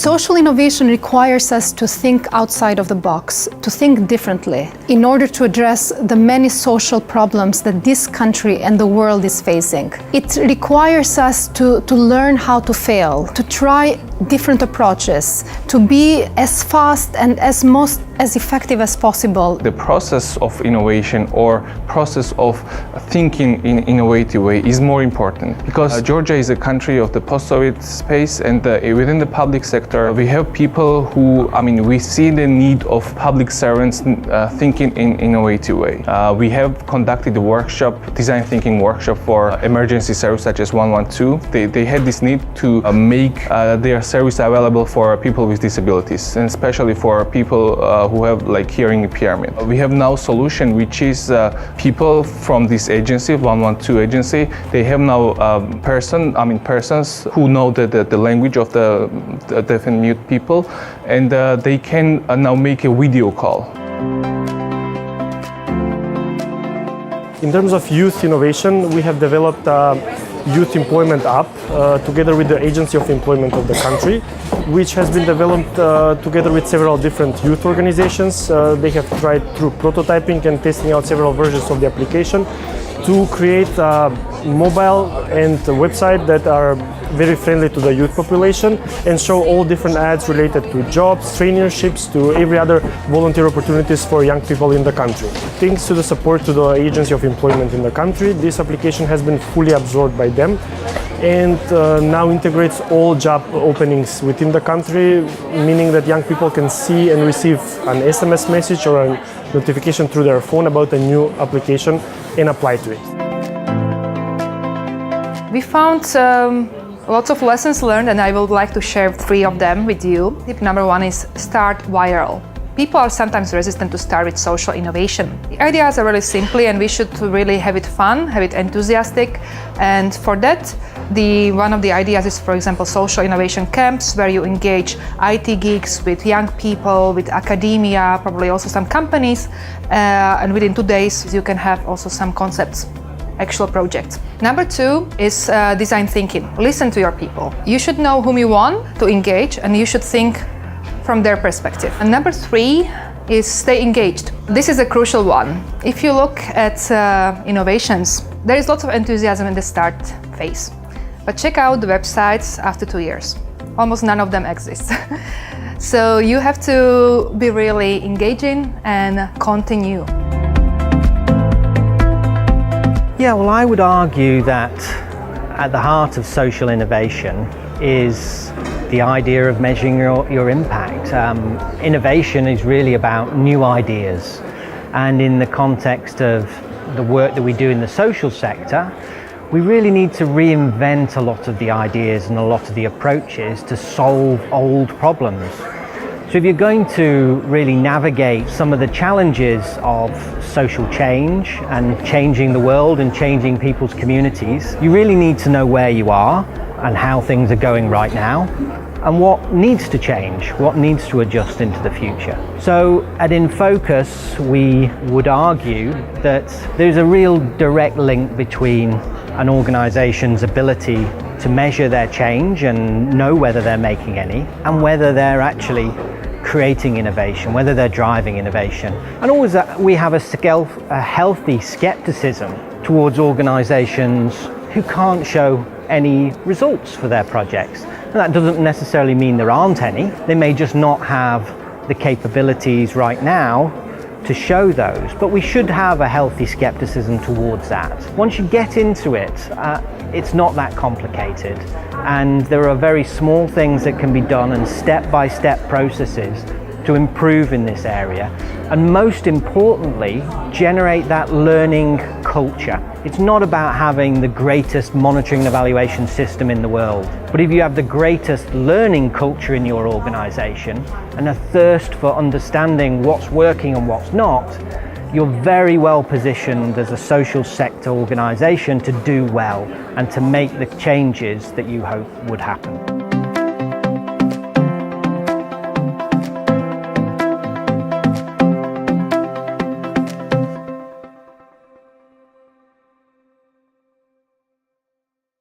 Social innovation requires us to think outside of the box, to think differently, in order to address the many social problems that this country and the world is facing. It requires us to learn how to fail, to try different approaches, to be as fast and as effective as possible. The process of innovation or process of thinking in an innovative way is more important because Georgia is a country of the post-Soviet space, and within the public sector we have people who, we see the need of public servants thinking in an innovative way. We have conducted a workshop, design thinking workshop for emergency service such as 112. They had this need to make their service available for people with disabilities, and especially for people who have hearing impairment. We have now a solution which is people from this agency, 112 agency, they have now persons who know the language of the deaf and mute people, and they can now make a video call. In terms of youth innovation, we have developed a youth employment app together with the Agency of Employment of the country, which has been developed together with several different youth organizations. They have tried through prototyping and testing out several versions of the application to create a mobile and a website that are very friendly to the youth population and show all different ads related to jobs, traineeships, to every other volunteer opportunities for young people in the country. Thanks to the support to the Agency of Employment in the country, this application has been fully absorbed by them and now integrates all job openings within the country, meaning that young people can see and receive an SMS message or a notification through their phone about a new application and apply to it. We found lots of lessons learned, and I would like to share 3 of them with you. Tip number 1 is start viral. People are sometimes resistant to start with social innovation. The ideas are really simple and we should really have it fun, have it enthusiastic, and for that one of the ideas is, for example, social innovation camps where you engage IT geeks with young people, with academia, probably also some companies, and within 2 days you can have also some concepts, actual projects. Number 2 is design thinking. Listen to your people. You should know whom you want to engage and you should think from their perspective. And number 3 is stay engaged. This is a crucial one. If you look at innovations, there is lots of enthusiasm in the start phase. But check out the websites after 2 years. Almost none of them exist. So you have to be really engaging and continue. Yeah, well, I would argue that at the heart of social innovation is the idea of measuring your impact. Innovation is really about new ideas, and in the context of the work that we do in the social sector, we really need to reinvent a lot of the ideas and a lot of the approaches to solve old problems. So if you're going to really navigate some of the challenges of social change and changing the world and changing people's communities, you really need to know where you are and how things are going right now and what needs to change, what needs to adjust into the future. So at In Focus, we would argue that there's a real direct link between an organization's ability to measure their change and know whether they're making any, and whether they're actually creating innovation, whether they're driving innovation. And always we have a healthy skepticism towards organizations who can't show any results for their projects. And that doesn't necessarily mean there aren't any. They may just not have the capabilities right now to show those, but we should have a healthy skepticism towards that. Once you get into it, it's not that complicated, and there are very small things that can be done and step-by-step processes to improve in this area, and most importantly, generate that learning culture. It's not about having the greatest monitoring and evaluation system in the world, but if you have the greatest learning culture in your organization and a thirst for understanding what's working and what's not, you're very well positioned as a social sector organization to do well and to make the changes that you hope would happen.